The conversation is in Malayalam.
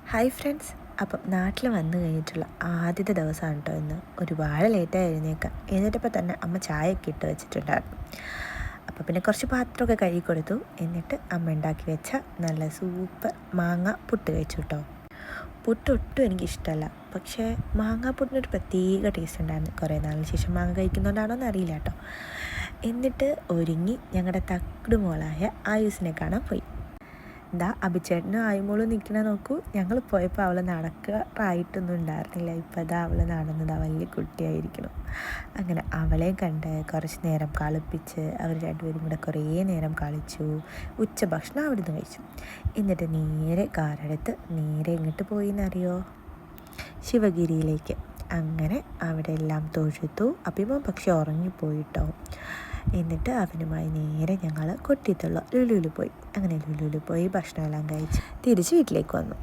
Hi friends. അപ്പം നാട്ടിൽ വന്നു കഴിഞ്ഞിട്ടുള്ള ആദ്യത്തെ ദിവസമാണ് കേട്ടോ ഇന്ന്. ഒരുപാട് ലേറ്റായി എഴുന്നേൽക്കാം. എഴുന്നേറ്റപ്പോൾ തന്നെ അമ്മ ചായയൊക്കെ ഇട്ട് വെച്ചിട്ടുണ്ടായിരുന്നു. അപ്പോൾ പിന്നെ കുറച്ച് പാത്രമൊക്കെ കഴുകി കൊടുത്തു. എന്നിട്ട് അമ്മ ഉണ്ടാക്കി വെച്ച നല്ല സൂപ്പർ മാങ്ങ പുട്ട് കഴിച്ചു കേട്ടോ. പുട്ട് ഒട്ടും എനിക്കിഷ്ടമല്ല, പക്ഷേ മാങ്ങാപ്പുട്ടിനൊരു പ്രത്യേക ടേസ്റ്റ് ഉണ്ടായിരുന്നു. കുറേ നാളിന് ശേഷം മാങ്ങ കഴിക്കുന്നതുകൊണ്ടാണോ എന്ന് അറിയില്ല കേട്ടോ. എന്നിട്ട് ഒരുങ്ങി ഞങ്ങളുടെ തക്കുടുമോളായ ആയുസിനെ കാണാൻ പോയി. എന്താ അഭിച്ചേട്ടനും ആയുമോളും നിൽക്കണ നോക്കൂ. ഞങ്ങൾ പോയപ്പോൾ അവൾ നടക്കാറായിട്ടൊന്നും ഉണ്ടായിരുന്നില്ല. ഇപ്പോൾ അതാ അവൾ നടന്നതാ, വലിയ കുട്ടിയായിരിക്കണം. അങ്ങനെ അവളെ കണ്ട് കുറച്ച് നേരം കളിപ്പിച്ച് അവർ രണ്ടുപേരും കൂടെ കുറേ നേരം കളിച്ചു. ഉച്ചഭക്ഷണം അവിടുന്ന് കഴിച്ചു. എന്നിട്ട് നേരെ കാറെടുത്ത് നേരെ എങ്ങോട്ട് പോയി എന്നറിയോ? ശിവഗിരിയിലേക്ക്. അങ്ങനെ അവിടെ എല്ലാം തൊഴുതു. അഭിമോൻ പക്ഷെ ഉറങ്ങിപ്പോയിട്ടോ. എന്നിട്ട് അവനുമായി നേരെ ഞങ്ങൾ കൊട്ടിയത്തുള്ള ലുലുവിൽ പോയി. അങ്ങനെ ലുലുവിൽ പോയി ഭക്ഷണമെല്ലാം കഴിച്ച് തിരിച്ച് വീട്ടിലേക്ക് വന്നു.